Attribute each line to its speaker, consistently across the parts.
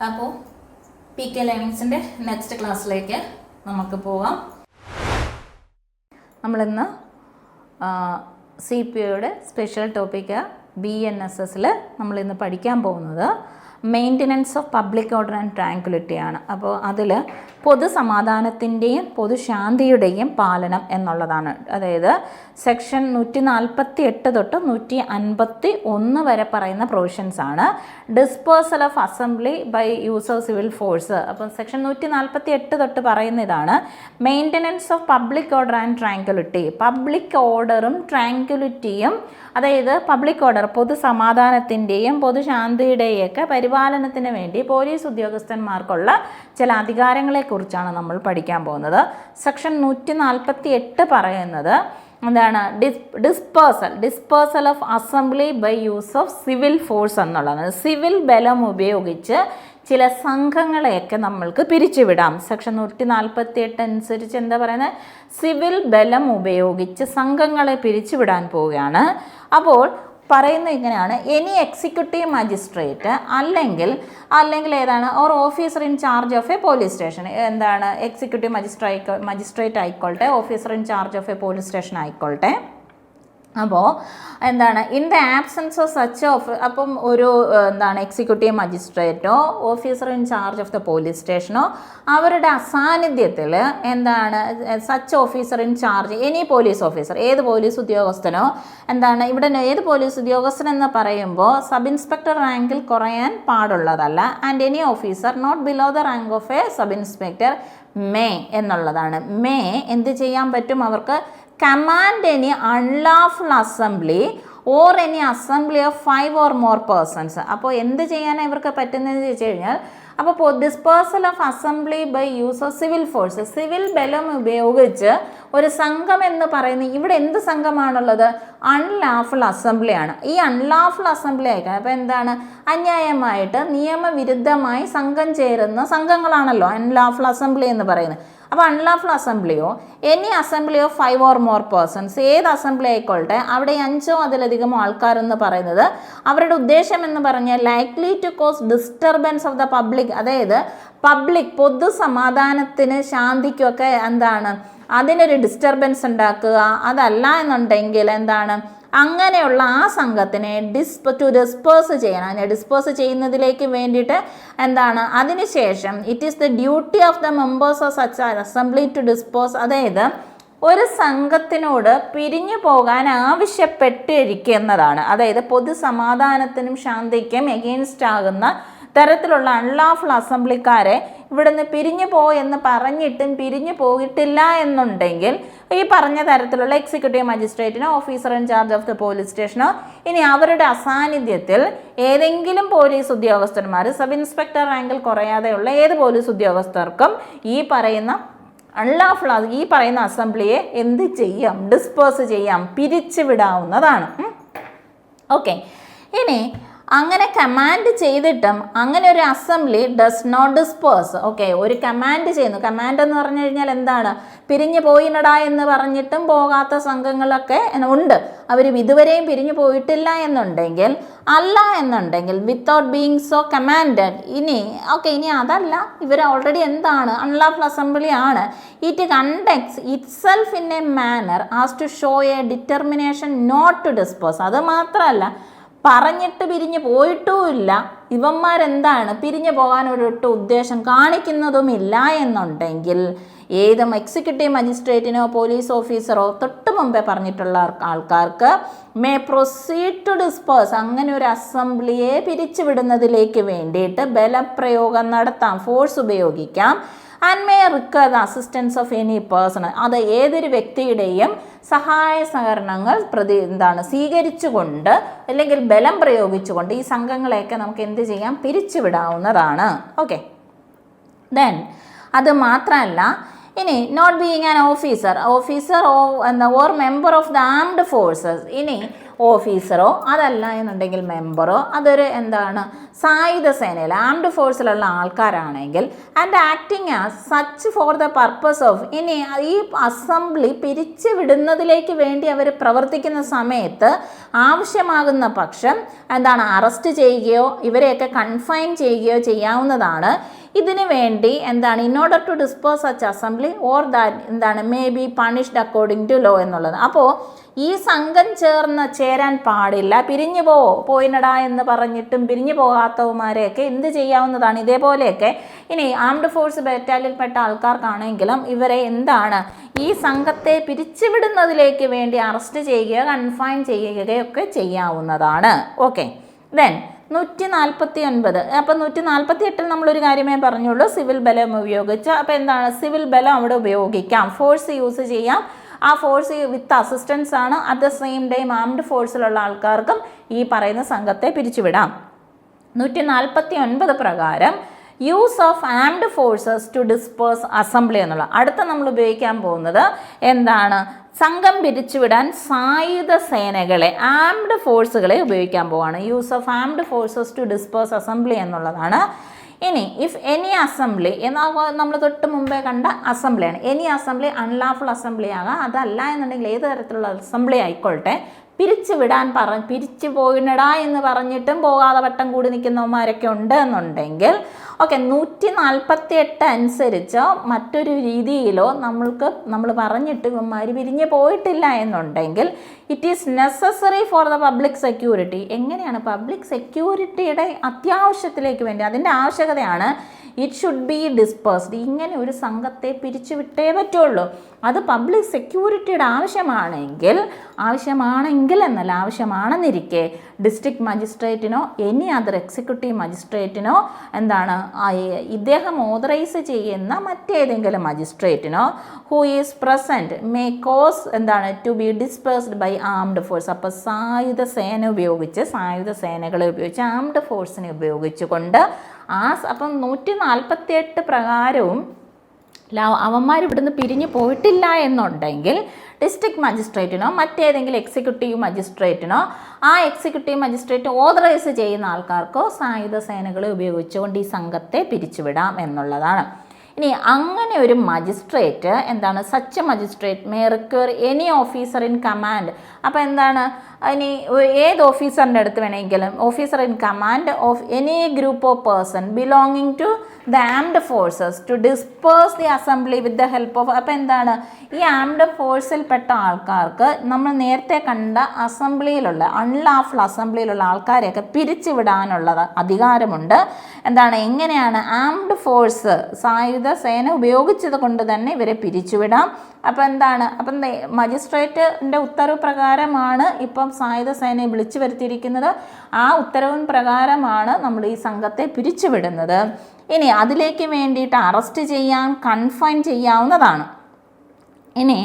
Speaker 1: അപ്പോൾ PK ലേണിങ്സിൻ്റെ next ക്ലാസ്സിലേക്ക് നമുക്ക് പോകാം. നമ്മളിന്ന് CPOയുടെ സ്പെഷ്യൽ ടോപ്പിക്ക് BNSSൽ നമ്മളിന്ന് പഠിക്കാൻ പോകുന്നത് maintenance of public order and tranquillity ആണ്. അപ്പോൾ അതിൽ പൊതുസമാധാനത്തിൻ്റെയും പൊതുശാന്തിയുടെയും പാലനം എന്നുള്ളതാണ്. അതായത് സെക്ഷൻ 148 തൊട്ട് 151 വരെ പറയുന്ന പ്രൊവിഷൻസ് ആണ്. Dispersal of assembly by use of civil force. അപ്പം സെക്ഷൻ 148 തൊട്ട് പറയുന്ന ഇതാണ് maintenance of public order and tranquillity. Public ഓർഡറും ട്രാങ്ക്വിലിറ്റിയും, അതായത് പബ്ലിക് ഓർഡർ പൊതുസമാധാനത്തിൻ്റെയും പൊതുശാന്തിയുടെയൊക്കെ പരിപാലനത്തിന് വേണ്ടി പോലീസ് ഉദ്യോഗസ്ഥന്മാർക്കുള്ള ചില അധികാരങ്ങളെക്കുറിച്ചാണ് നമ്മൾ പഠിക്കാൻ പോകുന്നത്. സെക്ഷൻ 148 പറയുന്നത് എന്താണ്? Dispersal of assembly by use of civil force എന്നുള്ളതാണ്. സിവിൽ ബലം ഉപയോഗിച്ച് ചില സംഘങ്ങളെയൊക്കെ നമ്മൾക്ക് പിരിച്ചുവിടാം. സെക്ഷൻ 148 അനുസരിച്ച് എന്താ പറയുന്നത്? സിവിൽ ബലം ഉപയോഗിച്ച് സംഘങ്ങളെ പിരിച്ചുവിടാൻ പോവുകയാണ്. അപ്പോൾ പറയുന്നത് ഇങ്ങനെയാണ്: എനി എക്സിക്യൂട്ടീവ് മജിസ്ട്രേറ്റ് അല്ലെങ്കിൽ ഏതാണ് or officer in charge of a police station. എന്താണ്? എക്സിക്യൂട്ടീവ് മജിസ്ട്രേറ്റ് ആയിക്കോട്ടെ, officer in charge of a police station ആയിക്കോട്ടെ. അപ്പോൾ എന്താണ്? In the absence of such അപ്പം ഒരു എക്സിക്യൂട്ടീവ് മജിസ്ട്രേറ്റോ officer in charge of the police സ്റ്റേഷനോ അവരുടെ അസാന്നിധ്യത്തിൽ such officer in charge any police officer, ഏത് പോലീസ് ഉദ്യോഗസ്ഥനോ ഇവിടെ ഏത് പോലീസ് ഉദ്യോഗസ്ഥൻ എന്ന് പറയുമ്പോൾ സബ് ഇൻസ്പെക്ടർ റാങ്കിൽ കുറയാൻ പാടുള്ളതല്ല. And any officer not below the rank of a sub inspector may എന്നുള്ളതാണ്. മേ എന്ത് ചെയ്യാൻ പറ്റും? അവർക്ക് command any unlawful assembly or any assembly of 5 or more persons. അപ്പോൾ എന്ത് ചെയ്യാനാണ് ഇവർക്ക് പറ്റുന്നതെന്ന് ചോദിച്ചു കഴിഞ്ഞാൽ, അപ്പോൾ dispersal of assembly by use of civil force, civil ബലം ഉപയോഗിച്ച് ഒരു സംഘം എന്ന് പറയുന്നത് ഇവിടെ എന്ത് സംഘമാണുള്ളത്? അൺലാഫുൾ അസംബ്ലിയാണ്. ഈ അൺലാഫുൾ അസംബ്ലി ആയിക്കാൻ അപ്പോൾ എന്താണ്? അന്യായമായിട്ട് നിയമവിരുദ്ധമായി സംഘം ചേരുന്ന സംഘങ്ങളാണല്ലോ അൺലാഫുൾ അസംബ്ലി എന്ന് പറയുന്നത്. അപ്പോൾ അൺലാഫുൾ അസംബ്ലിയോ any assembly of 5 or more persons, ഏത് അസംബ്ലി ആയിക്കോട്ടെ, അവിടെ 5 അതിലധികം ആൾക്കാരെന്ന് പറയുന്നത് അവരുടെ ഉദ്ദേശം എന്ന് പറഞ്ഞാൽ likely to cause disturbance of the public, അതായത് പബ്ലിക് പൊതുസമാധാനത്തിന് ശാന്തിക്കൊക്കെ അതിനൊരു ഡിസ്റ്റർബൻസ് ഉണ്ടാക്കുക. അതല്ല എന്നുണ്ടെങ്കിൽ അങ്ങനെയുള്ള ആ സംഘത്തിനെ ഡിസ്പേഴ്സ് ചെയ്യണം. അതിനെ ഡിസ്പേഴ്സ് ചെയ്യുന്നതിലേക്ക് വേണ്ടിയിട്ട് അതിനുശേഷം it is the duty of the members of such assembly to disperse, അതായത് ഒരു സംഘത്തിനോട് പിരിഞ്ഞു പോകാൻ ആവശ്യപ്പെട്ടിരിക്കുന്നതാണ്. അതായത് പൊതുസമാധാനത്തിനും ശാന്തിക്കും എഗെയിൻസ്റ്റ് ആകുന്ന തരത്തിലുള്ള അൺലാഫുൾ അസംബ്ലിക്കാരെ ഇവിടുന്ന് പിരിഞ്ഞു എന്ന് പറഞ്ഞിട്ടും പിരിഞ്ഞു പോയിട്ടില്ല എന്നുണ്ടെങ്കിൽ ഈ പറഞ്ഞ തരത്തിലുള്ള എക്സിക്യൂട്ടീവ് മജിസ്ട്രേറ്റിനോ officer in charge of the police സ്റ്റേഷനോ ഇനി അവരുടെ അസാന്നിധ്യത്തിൽ ഏതെങ്കിലും പോലീസ് ഉദ്യോഗസ്ഥന്മാർ, സബ് ഇൻസ്പെക്ടർ റാങ്കിൽ കുറയാതെയുള്ള ഏത് പോലീസ് ഉദ്യോഗസ്ഥർക്കും ഈ പറയുന്ന അൺലാഫുൾ ഈ പറയുന്ന അസംബ്ലിയെ എന്ത് ചെയ്യാം? ഡിസ്പേഴ്സ് ചെയ്യാം, പിരിച്ചുവിടാവുന്നതാണ്. ഓക്കെ, ഇനി അങ്ങനെ കമാൻഡ് ചെയ്തിട്ടും അങ്ങനെ ഒരു assembly does not disperse. Okay, ഒരു കമാൻഡ് ചെയ്യുന്നു. കമാൻഡ് എന്ന് പറഞ്ഞു കഴിഞ്ഞാൽ എന്താണ്? പിരിഞ്ഞു പോയിനടാ എന്ന് പറഞ്ഞിട്ടും പോകാത്ത സംഘങ്ങളൊക്കെ ഉണ്ട്. അവർ ഇതുവരെയും പിരിഞ്ഞു പോയിട്ടില്ല എന്നുണ്ടെങ്കിൽ, അല്ല എന്നുണ്ടെങ്കിൽ വിത്തൗട്ട് ബീയിങ് സോ കമാൻഡഡ്. ഇനി അതല്ല, ഇവർ ഓൾറെഡി അൺലാഫുൾ അസംബ്ലി ആണ്. It conducts itself in a manner as to show a determination not to disperse. അത് മാത്രമല്ല, പറഞ്ഞിട്ട് പിരിഞ്ഞു പോയിട്ടുമില്ല, പിരിഞ്ഞു പോകാനൊരൊട്ട് ഉദ്ദേശം കാണിക്കുന്നതുമില്ല എന്നുണ്ടെങ്കിൽ ഏതും എക്സിക്യൂട്ടീവ് മജിസ്ട്രേറ്റിനോ പോലീസ് ഓഫീസറോ തൊട്ട് മുമ്പേ പറഞ്ഞിട്ടുള്ള ആൾക്കാർക്ക് മേ പ്രൊസീഡ് ടു ഡിസ്പേഴ്സ്, അങ്ങനെ ഒരു അസംബ്ലിയെ പിരിച്ചുവിടുന്നതിലേക്ക് വേണ്ടിയിട്ട് ബലപ്രയോഗം നടത്താം, ഫോഴ്സ് ഉപയോഗിക്കാം. And may require the assistance of any person, അത് ഏതൊരു വ്യക്തിയുടെയും സഹായ സഹകരണങ്ങൾ സ്വീകരിച്ചുകൊണ്ട് അല്ലെങ്കിൽ ബലം പ്രയോഗിച്ചുകൊണ്ട് ഈ സംഘങ്ങളെയൊക്കെ നമുക്ക് എന്ത് ചെയ്യാം? പിരിച്ചുവിടാവുന്നതാണ്. ഓക്കെ, ദെൻ അത് മാത്രമല്ല, ഇനി not being an officer or member of the armed forces. ഇനി ഓഫീസറോ അതല്ല എന്നുണ്ടെങ്കിൽ മെമ്പറോ അതൊരു എന്താണ് സായുധ സേനയിൽ ആംഡ് ഫോഴ്സിലുള്ള ആൾക്കാരാണെങ്കിൽ and acting as such for the purpose of ഇനി ഈ അസംബ്ലി പിരിച്ചു വിടുന്നതിലേക്ക് വേണ്ടി അവർ പ്രവർത്തിക്കുന്ന സമയത്ത് ആവശ്യമാകുന്ന പക്ഷം എന്താണ് അറസ്റ്റ് ചെയ്യുകയോ ഇവരെയൊക്കെ കൺഫൈൻ ചെയ്യുകയോ ചെയ്യാവുന്നതാണ്. ഇതിനു വേണ്ടി എന്താണ് in order to dispose such assembly or that എന്താണ് may be punished according to law എന്നുള്ളത്. അപ്പോൾ ഈ സംഘം ചേരാൻ പാടില്ല, പിരിഞ്ഞു പോയിനടാ എന്ന് പറഞ്ഞിട്ടും പിരിഞ്ഞു പോകാത്തവന്മാരെയൊക്കെ എന്ത് ചെയ്യാവുന്നതാണ് ഇതേപോലെയൊക്കെ. ഇനി ആംഡ് ഫോഴ്സ് ബറ്റാലിയൻപ്പെട്ട ആൾക്കാർക്കാണെങ്കിലും ഇവരെ എന്താണ് ഈ സംഘത്തെ പിരിച്ചുവിടുന്നതിലേക്ക് വേണ്ടി അറസ്റ്റ് ചെയ്യുകയോ കൺഫൈൻ ചെയ്യുകയൊക്കെ ചെയ്യാവുന്നതാണ്. Okay, then 149. അപ്പം 148 നമ്മളൊരു കാര്യമേ പറഞ്ഞുള്ളൂ, സിവിൽ ബലം ഉപയോഗിച്ച്. അപ്പോൾ എന്താണ് സിവിൽ ബലം അവിടെ ഉപയോഗിക്കാം, ഫോഴ്സ് യൂസ് ചെയ്യാം. ആ ഫോഴ്സ് വിത്ത് അസിസ്റ്റൻസ് ആണ്. At the same time armed ഫോഴ്സിലുള്ള ആൾക്കാർക്കും ഈ പറയുന്ന സംഘത്തെ പിരിച്ചുവിടാം. 149 പ്രകാരം use of armed forces to disperse assembly എന്നുള്ള അടുത്ത നമ്മൾ ഉപയോഗിക്കാൻ പോകുന്നത് എന്താണ് സംഘം പിരിച്ചുവിടാൻ സായുധ സേനകളെ ആംഡ് ഫോഴ്സുകളെ ഉപയോഗിക്കാൻ പോവാണ്. Use of armed forces to disperse assembly എന്നുള്ളതാണ്. ഇനി ഇഫ് എനി അസംബ്ലി എന്നാൽ നമ്മൾ തൊട്ട് മുമ്പേ കണ്ട അസംബ്ലിയാണ്. എനി അസംബ്ലി അൺലാഫുൾ അസംബ്ലി ആകാം, അതല്ല എന്നുണ്ടെങ്കിൽ ഏത് തരത്തിലുള്ള അസംബ്ലി ആയിക്കോട്ടെ, പിരിച്ചു പോയിടടാ എന്ന് പറഞ്ഞിട്ടും പോകാതെ വട്ടം കൂടി നിൽക്കുന്നവന്മാരൊക്കെ ഉണ്ട് എന്നുണ്ടെങ്കിൽ ഓക്കെ 148 അനുസരിച്ചോ മറ്റൊരു രീതിയിലോ നമ്മൾ പറഞ്ഞിട്ട് ഇവന്മാർ പിരിഞ്ഞ് പോയിട്ടില്ല എന്നുണ്ടെങ്കിൽ it is necessary for the public security. എങ്ങനെയാണ് പബ്ലിക് സെക്യൂരിറ്റിയുടെ അത്യാവശ്യത്തിലേക്ക് വേണ്ടി അതിൻ്റെ ആവശ്യകതയാണ് ഇറ്റ് ഷുഡ് ബി ഡിസ്പേഴ്സ്ഡ്. ഇങ്ങനെ ഒരു സംഘത്തെ പിരിച്ചുവിട്ടേ പറ്റുള്ളൂ. അത് പബ്ലിക് സെക്യൂരിറ്റിയുടെ ആവശ്യമാണെങ്കിൽ എന്നല്ല, ആവശ്യമാണെന്നിരിക്കെ ഡിസ്ട്രിക്ട് മജിസ്ട്രേറ്റിനോ എനി അതർ എക്സിക്യൂട്ടീവ് മജിസ്ട്രേറ്റിനോ എന്താണ് ഇദ്ദേഹം ഓതറൈസ് ചെയ്യുന്ന മറ്റേതെങ്കിലും മജിസ്ട്രേറ്റിനോ who is present may cause എന്താണ് to be dispersed by armed force. അപ്പോൾ സായുധ സേനകളെ ഉപയോഗിച്ച് ആംഡ് ഫോഴ്സിനെ ഉപയോഗിച്ചുകൊണ്ട് അപ്പം 148 പ്രകാരവും അവന്മാർ ഇവിടുന്ന് പിരിഞ്ഞു പോയിട്ടില്ല എന്നുണ്ടെങ്കിൽ ഡിസ്ട്രിക്ട് മജിസ്ട്രേറ്റിനോ മറ്റേതെങ്കിലും എക്സിക്യൂട്ടീവ് മജിസ്ട്രേറ്റിനോ ആ എക്സിക്യൂട്ടീവ് മജിസ്ട്രേറ്റ് ഓതറൈസ് ചെയ്യുന്ന ആൾക്കാർക്കോ സായുധ സേനകളെ ഉപയോഗിച്ചുകൊണ്ട് ഈ സംഘത്തെ പിരിച്ചുവിടാം എന്നുള്ളതാണ്. ഇനി അങ്ങനെ ഒരു മജിസ്ട്രേറ്റ് എന്താണ് such magistrate may require any officer in command. അപ്പോൾ എന്താണ് ഇനി ഏത് ഓഫീസറിൻ്റെ അടുത്ത് വേണമെങ്കിലും officer in command of any group of person belonging to the armed forces to disperse the assembly with the help of. അപ്പോൾ എന്താണ് ഈ ആംഡ് ഫോഴ്സിൽപ്പെട്ട ആൾക്കാർക്ക് നമ്മൾ നേരത്തെ കണ്ട അസംബ്ലിയിലുള്ള അൺലാഫുൾ അസംബ്ലിയിലുള്ള ആൾക്കാരെയൊക്കെ പിരിച്ചുവിടാനുള്ള അധികാരമുണ്ട്. എന്താണ് എങ്ങനെയാണ് ആംഡ് ഫോഴ്സ് സായുധ സേന ഉപയോഗിച്ചത് കൊണ്ട് തന്നെ ഇവരെ പിരിച്ചുവിടാം. അപ്പോൾ എന്താണ് അപ്പം മജിസ്ട്രേറ്റിൻ്റെ ഉത്തരവ് പ്രകാരമാണ് ഇപ്പം സായുധ സേനയെ വിളിച്ചു വരുത്തിയിരിക്കുന്നത്. ആ ഉത്തരവിൻ പ്രകാരമാണ് നമ്മൾ ഈ സംഘത്തെ പിരിച്ചുവിടുന്നത്. ഇനി അതിലേക്ക് വേണ്ടിയിട്ട് അറസ്റ്റ് ചെയ്യാൻ കൺഫൈൻ ചെയ്യാവുന്നതാണ്. ഇനി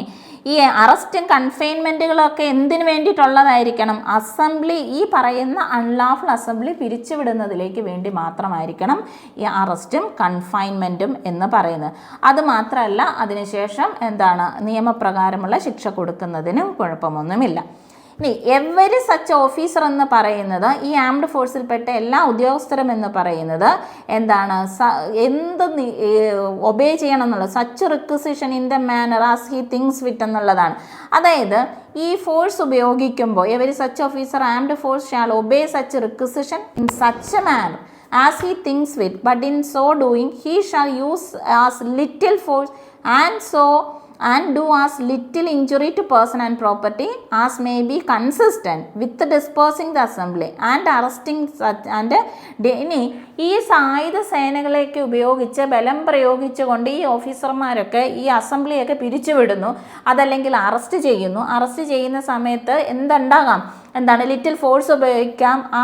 Speaker 1: ഈ അറസ്റ്റും കൺഫൈൻമെൻറ്റുകളൊക്കെ എന്തിനു വേണ്ടിയിട്ടുള്ളതായിരിക്കണം? അസംബ്ലി ഈ പറയുന്ന അൺലാഫുൾ അസംബ്ലി പിരിച്ചുവിടുന്നതിലേക്ക് വേണ്ടി മാത്രമായിരിക്കണം ഈ അറസ്റ്റും കൺഫൈൻമെൻറ്റും എന്ന് പറയുന്നത്. അതുമാത്രമല്ല അതിനുശേഷം എന്താണ് നിയമപ്രകാരമുള്ള ശിക്ഷ കൊടുക്കുന്നതിനും കുഴപ്പമൊന്നുമില്ല. ഇനി എവരി സച്ച് ഓഫീസർ എന്ന് പറയുന്നത് ഈ ആംഡ് ഫോഴ്സിൽപ്പെട്ട എല്ലാ ഉദ്യോഗസ്ഥരും എന്ന് പറയുന്നത് എന്താണ് എന്ത് ഒബേ ചെയ്യണം എന്നുള്ളത് such requisition in the manner as he things വിറ്റ് എന്നുള്ളതാണ്. അതായത് ഈ ഫോഴ്സ് ഉപയോഗിക്കുമ്പോൾ every such officer armed force shall obey such requisition in such a manner as he thinks fit, but in so doing he shall use as little force and do as little injury to person and property as may be consistent with dispersing the assembly and arresting such and ഇനി ഈ സായുധ സേനകളെയൊക്കെ ഉപയോഗിച്ച് ബലം പ്രയോഗിച്ചുകൊണ്ട് ഈ ഓഫീസർമാരൊക്കെ ഈ അസംബ്ലിയൊക്കെ പിരിച്ചുവിടുന്നു, അതല്ലെങ്കിൽ arrest ചെയ്യുന്ന സമയത്ത് എന്തുണ്ടാകാം എന്താണ് ലിറ്റിൽ ഫോഴ്സ് ഉപയോഗിക്കാം. ആ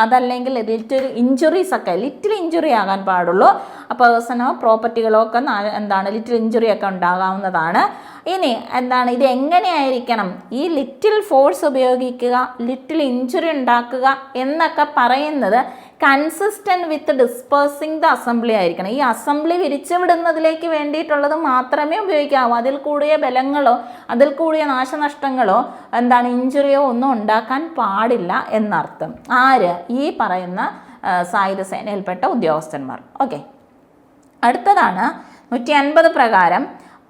Speaker 1: അതല്ലെങ്കിൽ ലിറ്റിൽ ഇഞ്ചുറീസ് ഒക്കെ ലിറ്റിൽ ഇഞ്ചുറി ആകാൻ പാടുള്ളൂ. പേഴ്സണോ പ്രോപ്പർട്ടികളോ ഒക്കെ എന്താണ് ലിറ്റിൽ ഇഞ്ചുറി ഒക്കെ ഉണ്ടാകാവുന്നതാണ്. ഇനി എന്താണ് ഇത് എങ്ങനെയായിരിക്കണം ഈ ലിറ്റിൽ ഫോഴ്സ് ഉപയോഗിക്കുക ലിറ്റിൽ ഇഞ്ചുറി ഉണ്ടാക്കുക എന്നൊക്കെ പറയുന്നത് consistent with dispersing the assembly ആയിരിക്കണം. ഈ അസംബ്ലി വിരിച്ചുവിടുന്നതിലേക്ക് വേണ്ടിയിട്ടുള്ളത് മാത്രമേ ഉപയോഗിക്കാവൂ. അതിൽ കൂടിയ ബലങ്ങളോ അതിൽ കൂടിയ നാശനഷ്ടങ്ങളോ ഇഞ്ചുറിയോ ഒന്നും ഉണ്ടാക്കാൻ പാടില്ല എന്നർത്ഥം. ആര്? ഈ പറയുന്ന സായുധ സേനയിൽപ്പെട്ട ഉദ്യോഗസ്ഥന്മാർ. ഓക്കെ, അടുത്തതാണ് 150 പ്രകാരം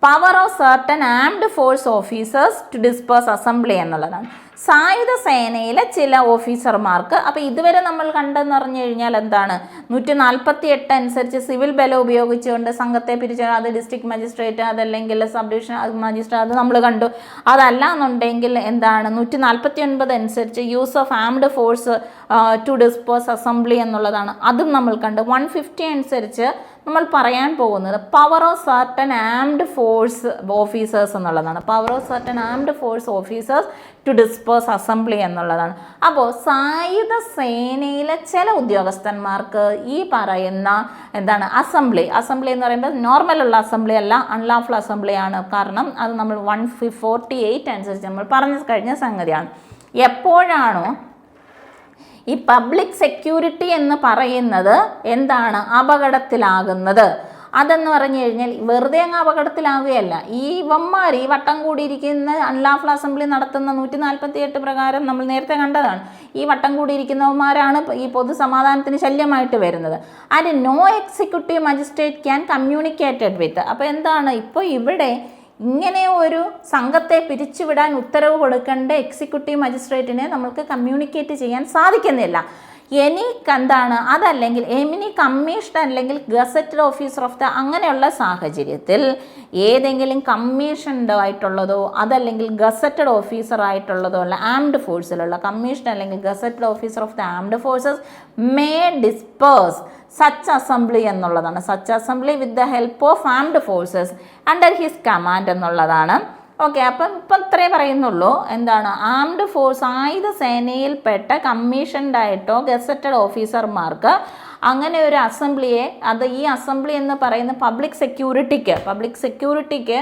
Speaker 1: power of certain armed force officers to disperse assembly എന്നുള്ളതാണ്. സായുധ സേനയിലെ ചില ഓഫീസർമാർക്ക്, അപ്പോൾ ഇതുവരെ നമ്മൾ കണ്ടെന്ന് പറഞ്ഞു കഴിഞ്ഞാൽ 148 അനുസരിച്ച് സിവിൽ ബലം ഉപയോഗിച്ചുകൊണ്ട് സംഘത്തെ പിരിച്ച്, അത് ഡിസ്ട്രിക്ട് മജിസ്ട്രേറ്റ്, അതല്ലെങ്കിൽ സബ് ഡിവിഷൻ മജിസ്ട്രേറ്റ്, അത് നമ്മൾ കണ്ടു. അതല്ല എന്നുണ്ടെങ്കിൽ 149 അനുസരിച്ച് use of armed force to disperse assembly എന്നുള്ളതാണ്. അതും നമ്മൾ കണ്ടു. 150 അനുസരിച്ച് നമ്മൾ പറയാൻ പോകുന്നത് power of certain armed force officers എന്നുള്ളതാണ്. Power of certain armed force officers to disperse assembly എന്നുള്ളതാണ്. അപ്പോൾ സായുധ സേനയിലെ ചില ഉദ്യോഗസ്ഥന്മാർക്ക് ഈ പറയുന്ന അസംബ്ലി എന്ന് പറയുമ്പോൾ നോർമലുള്ള അസംബ്ലി അല്ല, അൺലാഫുൾ അസംബ്ലിയാണ്. കാരണം അത് നമ്മൾ 148 അനുസരിച്ച് നമ്മൾ പറഞ്ഞു കഴിഞ്ഞ സംഗതിയാണ്. എപ്പോഴാണോ ഈ പബ്ലിക് സെക്യൂരിറ്റി എന്ന് പറയുന്നത് അപകടത്തിലാകുന്നത്, അതെന്ന് പറഞ്ഞു കഴിഞ്ഞാൽ വെറുതെ അങ്ങ് അപകടത്തിലാവുകയല്ല. ഈ വട്ടം കൂടിയിരിക്കുന്ന അൺലാഫുൾ അസംബ്ലി നടത്തുന്ന 148 പ്രകാരം നമ്മൾ നേരത്തെ കണ്ടതാണ്. ഈ വട്ടം കൂടിയിരിക്കുന്നവന്മാരാണ് ഈ പൊതുസമാധാനത്തിന് ശല്യമായിട്ട് വരുന്നത്. And no executive magistrate can communicated with. അപ്പോൾ ഇപ്പോൾ ഇവിടെ ഇങ്ങനെ ഒരു സംഘത്തെ പിരിച്ചുവിടാൻ ഉത്തരവ് കൊടുക്കേണ്ട എക്സിക്യൂട്ടീവ് മജിസ്ട്രേറ്റിനെ നമ്മൾക്ക് കമ്മ്യൂണിക്കേറ്റ് ചെയ്യാൻ സാധിക്കുന്നില്ല. അതല്ലെങ്കിൽ എനി കമ്മീഷൻ അല്ലെങ്കിൽ ഗസറ്റഡ് ഓഫീസർ ഓഫ് അങ്ങനെയുള്ള സാഹചര്യത്തിൽ ഏതെങ്കിലും കമ്മീഷൻഡ് ആയിട്ടുള്ളതോ അതല്ലെങ്കിൽ ഗസറ്റഡ് ഓഫീസർ ആയിട്ടുള്ളതോ അല്ല ആംഡ് ഫോഴ്സിലുള്ള കമ്മീഷൻ അല്ലെങ്കിൽ gazetted officer of the armed forces may disperse such assembly എന്നുള്ളതാണ്. Such assembly with the help of armed forces under his command എന്നുള്ളതാണ്. ഓക്കെ, അപ്പം ഇത്രേ പറയുന്നുള്ളൂ. ആംഡ് ഫോഴ്സ് ആയുധ സേനയിൽപ്പെട്ട കമ്മീഷൻഡ് ആയിട്ടോ ഗസറ്റഡ് ഓഫീസർമാർക്ക് അങ്ങനെ ഒരു അസംബ്ലിയെ, ഈ അസംബ്ലി എന്ന് പറയുന്ന പബ്ലിക് സെക്യൂരിറ്റിക്ക്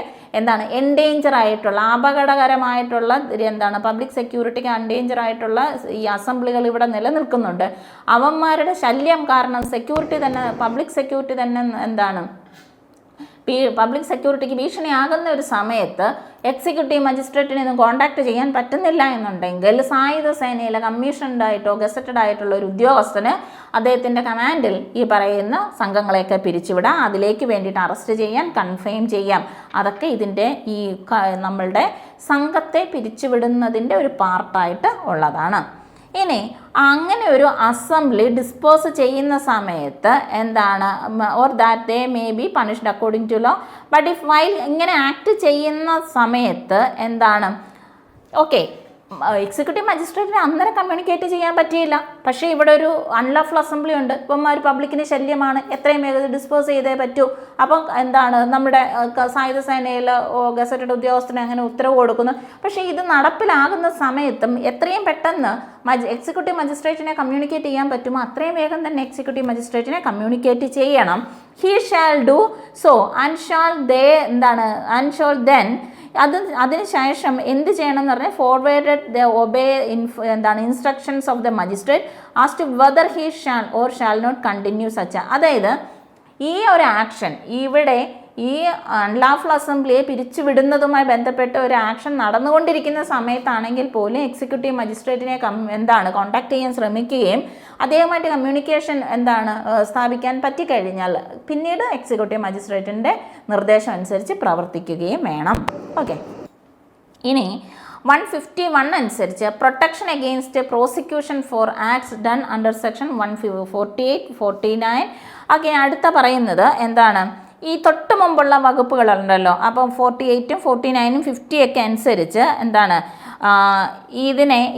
Speaker 1: എൻഡേഞ്ചർ ആയിട്ടുള്ള അപകടകരമായിട്ടുള്ള പബ്ലിക് സെക്യൂരിറ്റിക്ക് എൻഡേഞ്ചർ ആയിട്ടുള്ള ഈ അസംബ്ലികൾ ഇവിടെ നിലനിൽക്കുന്നുണ്ട്. അവന്മാരുടെ ശല്യം കാരണം പബ്ലിക് സെക്യൂരിറ്റി തന്നെ പബ്ലിക് സെക്യൂരിറ്റിക്ക് ഭീഷണിയാകുന്ന ഒരു സമയത്ത് എക്സിക്യൂട്ടീവ് മജിസ്ട്രേറ്റിനെ ഒന്നും കോൺടാക്ട് ചെയ്യാൻ പറ്റുന്നില്ല എന്നുണ്ടെങ്കിൽ സായുധ സേനയിലെ കമ്മീഷൻഡ് ആയിട്ടോ ഗസറ്റഡ് ആയിട്ടുള്ള ഒരു ഉദ്യോഗസ്ഥന് അദ്ദേഹത്തിൻ്റെ കമാൻഡിൽ ഈ പറയുന്ന സംഘങ്ങളെയൊക്കെ പിരിച്ചുവിടാം, അതിലേക്ക് വേണ്ടിയിട്ട് അറസ്റ്റ് ചെയ്യാൻ, കൺഫൈൻ ചെയ്യാം. അതൊക്കെ ഇതിൻ്റെ ഈ നമ്മളുടെ സംഘത്തെ പിരിച്ചുവിടുന്നതിൻ്റെ ഒരു പാർട്ടായിട്ട് ഉള്ളതാണ്. ഇനി അങ്ങനെ ഒരു അസംബ്ലി ഡിസ്പോസ് ചെയ്യുന്ന സമയത്ത് or that they may be punished according to law, but if while ഇങ്ങനെ ആക്ട് ചെയ്യുന്ന സമയത്ത് ഓക്കെ എക്സിക്യൂട്ടീവ് മജിസ്ട്രേറ്റിന് അന്നേരം കമ്മ്യൂണിക്കേറ്റ് ചെയ്യാൻ പറ്റിയില്ല. പക്ഷേ ഇവിടെ ഒരു അൺലോഫുൾ അസംബ്ലി ഉണ്ട്, ഇപ്പം ഒരു പബ്ലിക്കിന് ശല്യമാണ്, എത്രയും വേഗം ഡിസ്പോസ് ചെയ്തേ പറ്റൂ. അപ്പം നമ്മുടെ സായുധ സേനയിൽ ഗസറ്റഡ് ഉദ്യോഗസ്ഥന് അങ്ങനെ ഉത്തരവ് കൊടുക്കുന്നു. പക്ഷേ ഇത് നടപ്പിലാകുന്ന സമയത്തും എത്രയും പെട്ടെന്ന് എക്സിക്യൂട്ടീവ് മജിസ്ട്രേറ്റിനെ കമ്മ്യൂണിക്കേറ്റ് ചെയ്യാൻ പറ്റുമോ അത്രയും വേഗം തന്നെ എക്സിക്യൂട്ടീവ് മജിസ്ട്രേറ്റിനെ കമ്മ്യൂണിക്കേറ്റ് ചെയ്യണം. He shall do so and shall then അതിനുശേഷം എന്ത് ചെയ്യണം എന്ന് പറഞ്ഞാൽ forwarded the obey instructions of the magistrate as to whether he shall or shall not continue such. അതായത് ഈ ഒരു ആക്ഷൻ ഇവിടെ ഈ അൺലാഫുൾ അസംബ്ലിയെ പിരിച്ചുവിടുന്നതുമായി ബന്ധപ്പെട്ട ഒരു ആക്ഷൻ നടന്നുകൊണ്ടിരിക്കുന്ന സമയത്താണെങ്കിൽ പോലും എക്സിക്യൂട്ടീവ് മജിസ്ട്രേറ്റിനെ കോൺടാക്ട് ചെയ്യാൻ ശ്രമിക്കുകയും അദ്ദേഹമായിട്ട് കമ്മ്യൂണിക്കേഷൻ സ്ഥാപിക്കാൻ പറ്റിക്കഴിഞ്ഞാൽ പിന്നീട് എക്സിക്യൂട്ടീവ് മജിസ്ട്രേറ്റിൻ്റെ നിർദ്ദേശം അനുസരിച്ച് പ്രവർത്തിക്കുകയും വേണം. ഓക്കെ, ഇനി 151 അനുസരിച്ച് protection against prosecution for acts done under section 148, 49 ഒക്കെ അടുത്ത പറയുന്നത് ഈ തൊട്ട് മുമ്പുള്ള വകുപ്പുകളുണ്ടല്ലോ, അപ്പം 48, 49, 50 ഒക്കെ അനുസരിച്ച്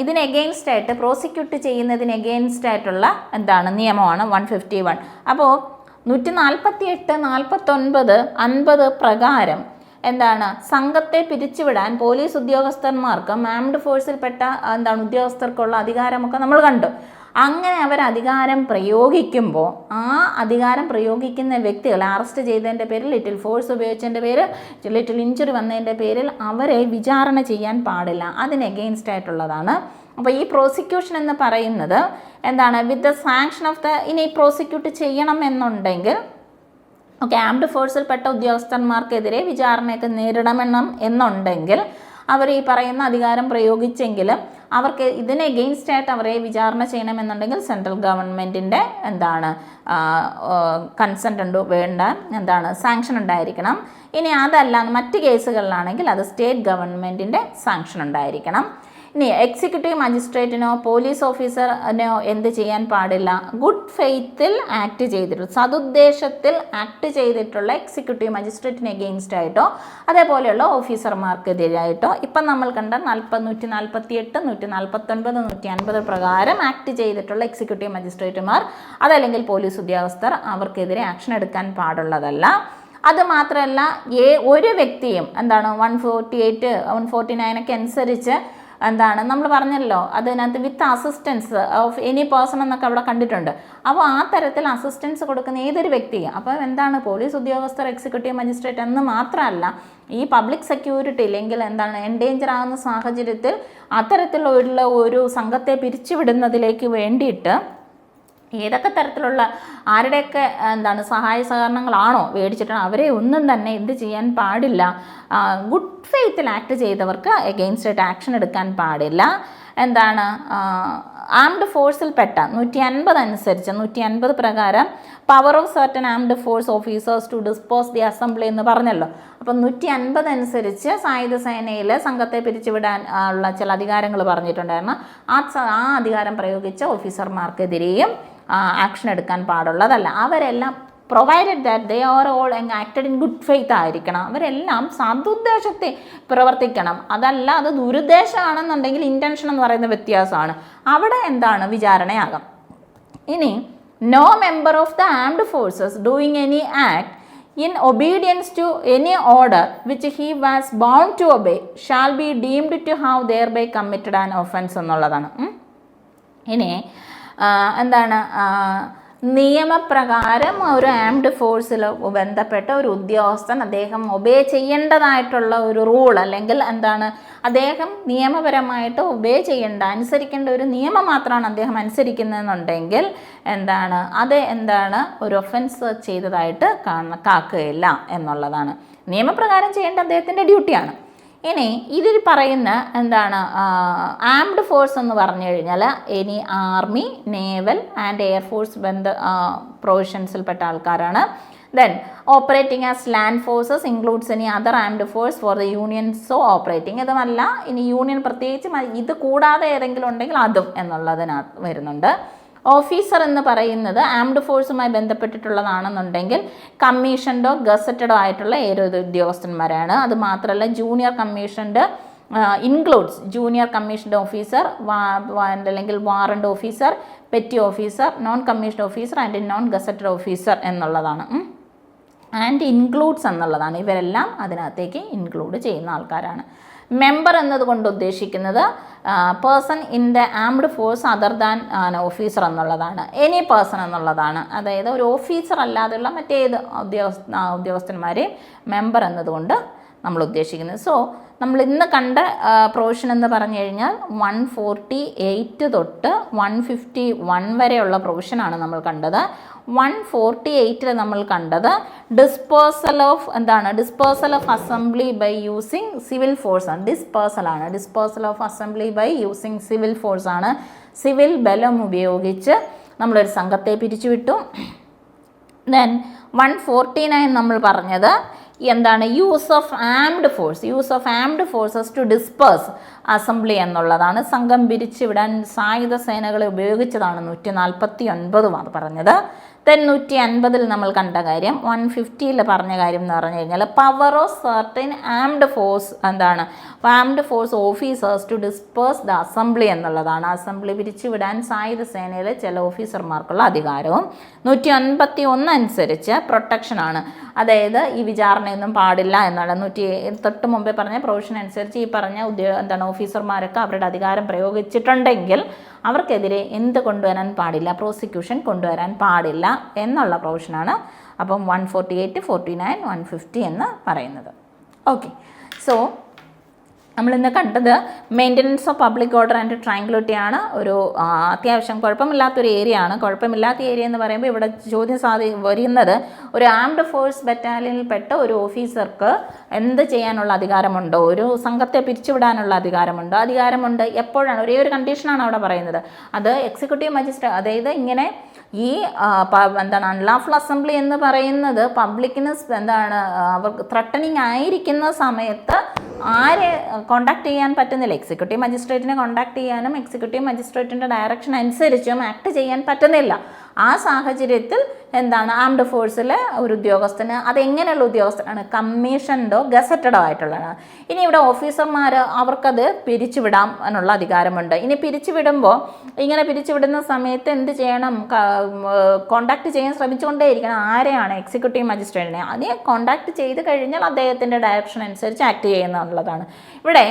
Speaker 1: ഇതിന് എഗെയിൻസ്റ്റ് ആയിട്ട് പ്രോസിക്യൂട്ട് ചെയ്യുന്നതിന് എഗെയിൻസ്റ്റ് ആയിട്ടുള്ള നിയമമാണ് 151. അപ്പോൾ 148, 49, 50 പ്രകാരം എന്താണ് സംഘത്തെ പിരിച്ചുവിടാൻ പോലീസ് ഉദ്യോഗസ്ഥന്മാർക്ക് ആംഡ് ഫോഴ്സിൽപ്പെട്ട ഉദ്യോഗസ്ഥർക്കുള്ള അധികാരമൊക്കെ നമ്മൾ കണ്ടു. അങ്ങനെ അവർ അധികാരം പ്രയോഗിക്കുമ്പോൾ ആ അധികാരം പ്രയോഗിക്കുന്ന വ്യക്തികൾ അറസ്റ്റ് ചെയ്തതിൻ്റെ പേരിൽ, ലിറ്റിൽ ഫോഴ്സ് ഉപയോഗിച്ചതിൻ്റെ പേരിൽ, ലിറ്റിൽ ഇഞ്ചുറി വന്നതിൻ്റെ പേരിൽ അവരെ വിചാരണ ചെയ്യാൻ പാടില്ല. അതിന് എഗെയിൻസ്റ്റ് ആയിട്ടുള്ളതാണ്. അപ്പോൾ ഈ പ്രോസിക്യൂഷൻ എന്ന് പറയുന്നത് with the sanction of the, ഇനി പ്രോസിക്യൂട്ട് ചെയ്യണം എന്നുണ്ടെങ്കിൽ ആംഡ് ഫോഴ്സിൽപ്പെട്ട ഉദ്യോഗസ്ഥന്മാർക്കെതിരെ വിചാരണയൊക്കെ എന്നുണ്ടെങ്കിൽ അവർ ഈ പറയുന്ന അധികാരം പ്രയോഗിച്ചെങ്കിലും അവർക്ക് ഇതിന് എഗെയിൻസ്റ്റ് ആയിട്ട് അവരെ വിചാരണ ചെയ്യണമെന്നുണ്ടെങ്കിൽ സെൻട്രൽ ഗവൺമെൻറ്റിൻ്റെ കൺസെൻറ്റ് സാങ്ഷൻ ഉണ്ടായിരിക്കണം. ഇനി അതല്ല മറ്റ് കേസുകളിലാണെങ്കിൽ അത് സ്റ്റേറ്റ് ഗവൺമെൻറ്റിൻ്റെ സാങ്ഷൻ ഉണ്ടായിരിക്കണം. ഇനി എക്സിക്യൂട്ടീവ് മജിസ്ട്രേറ്റിനോ പോലീസ് ഓഫീസറിനോ എന്ത് ചെയ്യാൻ പാടില്ല? ഗുഡ് ഫെയ്ത്തിൽ ആക്ട് ചെയ്തിട്ടുള്ള, സതുദ്ദേശത്തിൽ ആക്ട് ചെയ്തിട്ടുള്ള എക്സിക്യൂട്ടീവ് മജിസ്ട്രേറ്റിന് എഗെയിൻസ്റ്റ് ആയിട്ടോ അതേപോലെയുള്ള ഓഫീസർമാർക്കെതിരായിട്ടോ ഇപ്പം നമ്മൾ കണ്ട 148, 149, 150 പ്രകാരം ആക്ട് ചെയ്തിട്ടുള്ള എക്സിക്യൂട്ടീവ് മജിസ്ട്രേറ്റുമാർ അതല്ലെങ്കിൽ പോലീസ് ഉദ്യോഗസ്ഥർ അവർക്കെതിരെ ആക്ഷൻ എടുക്കാൻ പാടുള്ളതല്ല. അതുമാത്രമല്ല ഒരു വ്യക്തിയും 148, 149 ഒക്കെ അനുസരിച്ച് നമ്മൾ പറഞ്ഞല്ലോ അതിനകത്ത് വിത്ത് അസിസ്റ്റൻസ് ഓഫ് എനി പേഴ്സൺ എന്നൊക്കെ അവിടെ കണ്ടിട്ടുണ്ട്. അപ്പോൾ ആ തരത്തിൽ അസിസ്റ്റൻസ് കൊടുക്കുന്ന ഏതൊരു വ്യക്തിയും, അപ്പോൾ പോലീസ് ഉദ്യോഗസ്ഥർ, എക്സിക്യൂട്ടീവ് മജിസ്ട്രേറ്റ് എന്ന് മാത്രമല്ല ഈ പബ്ലിക് സെക്യൂരിറ്റി ഇല്ലെങ്കിൽ എൻഡേഞ്ചർ ആകുന്ന സാഹചര്യത്തിൽ അത്തരത്തിലുള്ള ഒരു സംഘത്തെ പിരിച്ചുവിടുന്നതിലേക്ക് വേണ്ടിയിട്ട് ഏതൊക്കെ തരത്തിലുള്ള ആരുടെയൊക്കെ സഹായ സഹകരണങ്ങളാണോ മേടിച്ചിട്ടാണ് അവരെ ഒന്നും തന്നെ എന്ത് ചെയ്യാൻ പാടില്ല, ഗുഡ് ഫെയ്ത്തിൽ ആക്ട് ചെയ്തവർക്ക് എഗെയിൻസ്റ്റ് ആയിട്ട് ആക്ഷൻ എടുക്കാൻ പാടില്ല. ആംഡ് ഫോഴ്സിൽപ്പെട്ട 150 അനുസരിച്ച് 150 പ്രകാരം power of certain armed force officers to dispose the assembly എന്ന് പറഞ്ഞല്ലോ. അപ്പം 150 അനുസരിച്ച് സായുധ സേനയിൽ സംഘത്തെ പിരിച്ചുവിടാൻ ഉള്ള ചില അധികാരങ്ങൾ പറഞ്ഞിട്ടുണ്ടായിരുന്നു. ആ അധികാരം പ്രയോഗിച്ച ഓഫീസർമാർക്കെതിരെയും ആക്ഷൻ എടുക്കാൻ പാടുള്ളതല്ല. അവരെല്ലാം provided that they are all acted in good faith ആയിരിക്കണം. അവരെല്ലാം സതുദ്ദേശത്തെ പ്രവർത്തിക്കണം. അതല്ല അത് ദുരുദ്ദേശമാണെന്നുണ്ടെങ്കിൽ ഇൻറ്റൻഷൻ എന്ന് പറയുന്ന വ്യത്യാസമാണ്. അവിടെ വിചാരണയാകാം. ഇനി no member of the armed forces doing any act in obedience to any order which he was bound to obey shall be deemed to have thereby committed an offense എന്നുള്ളതാണ്. ഇനി നിയമപ്രകാരം ഒരു ആംഡ് ഫോഴ്സിൽ ബന്ധപ്പെട്ട ഒരു ഉദ്യോഗസ്ഥൻ അദ്ദേഹം ഒബേ ചെയ്യേണ്ടതായിട്ടുള്ള ഒരു rule അല്ലെങ്കിൽ അദ്ദേഹം നിയമപരമായിട്ട് ഒബേ ചെയ്യേണ്ട അനുസരിക്കേണ്ട ഒരു നിയമം മാത്രമാണ് അദ്ദേഹം അനുസരിക്കുന്നതെന്നുണ്ടെങ്കിൽ അത് ഒരു ഒഫൻസ് ചെയ്തതായിട്ട് കണക്കാക്കുകയില്ല എന്നുള്ളതാണ്. നിയമപ്രകാരം ചെയ്യേണ്ട അദ്ദേഹത്തിൻ്റെ ഡ്യൂട്ടിയാണ്. ഇനി ഇതിൽ പറയുന്ന ആംഡ് ഫോഴ്സ് എന്ന് പറഞ്ഞു കഴിഞ്ഞാൽ any army, naval and air force പ്രൊവിഷൻസിൽപ്പെട്ട ആൾക്കാരാണ്. Then operating as land forces includes any other armed force for the യൂണിയൻസോ ഓപ്പറേറ്റിംഗ്. ഇതുമല്ല ഇനി യൂണിയൻ പ്രത്യേകിച്ച് ഇത് കൂടാതെ ഏതെങ്കിലും ഉണ്ടെങ്കിൽ അതും എന്നുള്ളതിനകത്ത് വരുന്നുണ്ട്. ഓഫീസർ എന്ന് പറയുന്നത് ആംഡ് ഫോഴ്സുമായി ബന്ധപ്പെട്ടിട്ടുള്ളതാണെന്നുണ്ടെങ്കിൽ കമ്മീഷൻഡോ ഗസറ്റഡോ ആയിട്ടുള്ള ഏതൊരു ഉദ്യോഗസ്ഥന്മാരാണ്. അത് മാത്രമല്ല junior commissioned includes junior commissioned officer അല്ലെങ്കിൽ warrant officer, petty officer, non commissioned officer and non gazetted officer എന്നുള്ളതാണ്. ആൻഡ് ഇൻക്ലൂഡ്സ് എന്നുള്ളതാണ്. ഇവരെല്ലാം അതിനകത്തേക്ക് ഇൻക്ലൂഡ് ചെയ്യുന്ന ആൾക്കാരാണ്. മെമ്പർ എന്നതുകൊണ്ട് ഉദ്ദേശിക്കുന്നത് person in the armed force other than officer എന്നുള്ളതാണ്. എനി പേഴ്സൺ എന്നുള്ളതാണ്. അതായത് ഒരു ഓഫീസർ അല്ലാതെയുള്ള മറ്റേത് ഉദ്യോഗസ്ഥന്മാരെയും മെമ്പർ എന്നതുകൊണ്ട് നമ്മൾ ഉദ്ദേശിക്കുന്നത്. സോ നമ്മൾ ഇന്ന് കണ്ട പ്രൊവിഷൻ എന്ന് പറഞ്ഞു കഴിഞ്ഞാൽ 148 തൊട്ട് 151 വരെയുള്ള പ്രൊവിഷനാണ് നമ്മൾ കണ്ടത്. 148 നമ്മൾ കണ്ടത് dispersal of assembly by using civil force ആണ്. Dispersal of assembly by using civil force ആണ്. സിവിൽ ബലം ഉപയോഗിച്ച് നമ്മളൊരു സംഘത്തെ പിരിച്ചുവിട്ടു. ദെൻ 149 നമ്മൾ പറഞ്ഞത് use of armed forces to disperse assembly എന്നുള്ളതാണ്. സംഘം പിരിച്ചുവിടാൻ സായുധ സേനകളെ ഉപയോഗിച്ചതാണ് 149 അത് പറഞ്ഞത്. then 150 നമ്മൾ കണ്ട കാര്യം 150 പറഞ്ഞ കാര്യം എന്ന് പറഞ്ഞു കഴിഞ്ഞാൽ power of certain armed force എന്താണ് armed force officers to disperse the assembly എന്നുള്ളതാണ്. അസംബ്ലി പിരിച്ചുവിടാൻ സായുധ സേനയിലെ ചില ഓഫീസർമാർക്കുള്ള അധികാരവും 151 അനുസരിച്ച് പ്രൊട്ടക്ഷനാണ്. അതായത് ഈ വിചാരണയൊന്നും പാടില്ല എന്നുള്ള തൊട്ട് മുമ്പേ പറഞ്ഞ പ്രൊവിഷൻ അനുസരിച്ച് ഈ പറഞ്ഞ ഓഫീസർമാരൊക്കെ അവരുടെ അധികാരം പ്രയോഗിച്ചിട്ടുണ്ടെങ്കിൽ അവർക്കെതിരെ എന്ത് കൊണ്ടുവരാൻ പാടില്ല, പ്രോസിക്യൂഷൻ കൊണ്ടുവരാൻ പാടില്ല എന്നുള്ള പ്രൊവിഷനാണ്. അപ്പം 148, 49, 150 എന്ന് പറയുന്നത്. ഓക്കെ, സോ നമ്മളിന്ന് കണ്ടത് maintenance of public order and tranquillity ആണ്. ഒരു അത്യാവശ്യം കുഴപ്പമില്ലാത്തൊരു ഏരിയ ആണ്. കുഴപ്പമില്ലാത്ത ഏരിയ എന്ന് പറയുമ്പോൾ ഇവിടെ ചോദ്യം വരുന്നത് ഒരു ആംഡ് ഫോഴ്സ് ബറ്റാലിയനിൽപ്പെട്ട ഒരു ഓഫീസർക്ക് എന്ത് ചെയ്യാനുള്ള അധികാരമുണ്ടോ, ഒരു സംഘത്തെ പിരിച്ചുവിടാനുള്ള അധികാരമുണ്ട്. എപ്പോഴാണ്? ഒരേ ഒരു കണ്ടീഷനാണ് അവിടെ പറയുന്നത്. അത് എക്സിക്യൂട്ടീവ് മജിസ്ട്രേറ്റ്, അതായത് ഇങ്ങനെ ഈ അൺലാഫുൾ അസംബ്ലി എന്ന് പറയുന്നത് പബ്ലിക്കിന് അവർക്ക് ത്രട്ടനിങ് ആയിരിക്കുന്ന സമയത്ത് ആരെ കോണ്ടാക്ട് ചെയ്യാൻ പറ്റുന്നില്ല. എക്സിക്യൂട്ടീവ് മജിസ്ട്രേറ്റിനെ കോണ്ടാക്ട് ചെയ്യാനും എക്സിക്യൂട്ടീവ് മജിസ്ട്രേറ്റിൻ്റെ ഡയറക്ഷൻ അനുസരിച്ചും ആക്ട് ചെയ്യാൻ പറ്റുന്നില്ല. ആ സാഹചര്യത്തിൽ ആംഡ് ഫോഴ്സിലെ ഒരു ഉദ്യോഗസ്ഥന്, അതെങ്ങനെയുള്ള ഉദ്യോഗസ്ഥനാണ്? കമ്മീഷൻഡോ ഗസറ്റഡോ ആയിട്ടുള്ളതാണ്. ഇനി ഇവിടെ ഓഫീസർമാർ അവർക്കത് പിരിച്ചുവിടാം എന്നുള്ള അധികാരമുണ്ട്. ഇനി പിരിച്ചുവിടുമ്പോൾ ഇങ്ങനെ പിരിച്ചുവിടുന്ന സമയത്ത് എന്ത് ചെയ്യണം? കോണ്ടാക്ട് ചെയ്യാൻ ശ്രമിച്ചുകൊണ്ടേയിരിക്കണം. ആരെയാണ്? എക്സിക്യൂട്ടീവ് മജിസ്ട്രേറ്റിനെ. അതിനെ കോണ്ടാക്ട് ചെയ്ത് കഴിഞ്ഞാൽ അദ്ദേഹത്തിൻ്റെ ഡയറക്ഷൻ അനുസരിച്ച് ആക്ട് ചെയ്യുന്നുള്ളതാണ്. ഇവിടെ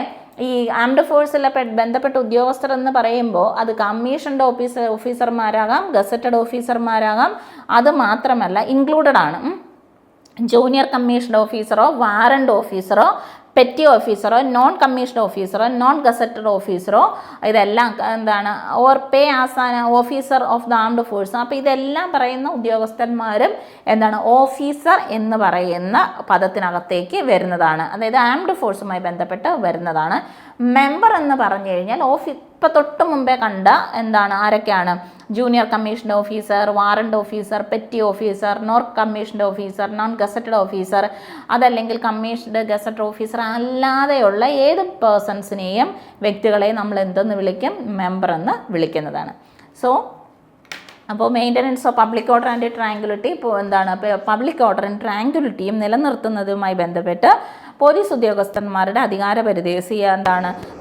Speaker 1: ഈ ആംഡ് ഫോഴ്സിലെ ബന്ധപ്പെട്ട ഉദ്യോഗസ്ഥർ എന്ന് പറയുമ്പോൾ അത് കമ്മീഷൻഡ് ഓഫീസർമാരാകാം, ഗസറ്റഡ് ഓഫീസർമാരാകാം. അത് മാത്രമല്ല ഇൻക്ലൂഡഡ് ആണ് ജൂനിയർ കമ്മീഷൻഡ് ഓഫീസറോ വാറണ്ട് ഓഫീസറോ പെറ്റി ഓഫീസറോ നോൺ കമ്മീഷൻഡ് ഓഫീസറോ നോൺ ഗസറ്റഡ് ഓഫീസറോ ഇതെല്ലാം or pay as officer of the armed force. അപ്പോൾ ഇതെല്ലാം പറയുന്ന ഉദ്യോഗസ്ഥന്മാരും ഓഫീസർ എന്ന് പറയുന്ന പദത്തിനകത്തേക്ക് വരുന്നതാണ്. അതായത് ആംഡ് ഫോഴ്സുമായി ബന്ധപ്പെട്ട് വരുന്നതാണ്. മെമ്പർ എന്ന് പറഞ്ഞു കഴിഞ്ഞാൽ ഇപ്പം തൊട്ട് മുമ്പേ കണ്ട ആരൊക്കെയാണ്? Junior commissioned officer, warrant officer, petty officer, non commissioned officer, non gazetted officer, അതല്ലെങ്കിൽ കമ്മീഷൻഡ് ഗസറ്റഡ് ഓഫീസർ അല്ലാതെയുള്ള ഏത് പേഴ്സൺസിനെയും വ്യക്തികളെ നമ്മൾ എന്തെന്ന് വിളിക്കും? മെമ്പർ എന്ന് വിളിക്കുന്നതാണ്. സോ അപ്പോൾ maintenance of public order and tranquillity public ഓർഡറും ട്രാങ്ക്വിലിറ്റിയും നിലനിർത്തുന്നതുമായി ബന്ധപ്പെട്ട് പോലീസ് ഉദ്യോഗസ്ഥന്മാരുടെ അധികാരപരിധി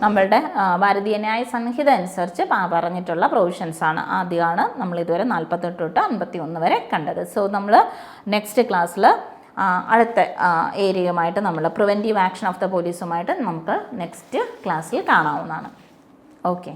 Speaker 1: നമ്മളുടെ ഭാരതീയ ന്യായ സംഹിത അനുസരിച്ച് പറഞ്ഞിട്ടുള്ള പ്രൊവിഷൻസാണ്. ആദ്യമാണ് നമ്മൾ ഇതുവരെ 48 തൊട്ട് 51 വരെ കണ്ടത്. സോ നമ്മൾ നെക്സ്റ്റ് ക്ലാസ്സിൽ അടുത്ത ഏരിയയുമായിട്ട് നമ്മൾ പ്രിവെൻറ്റീവ് ആക്ഷൻ ഓഫ് ദ പോലീസുമായിട്ട് നമുക്ക് നെക്സ്റ്റ് ക്ലാസ്സിൽ കാണാവുന്നതാണ്. ഓക്കെ.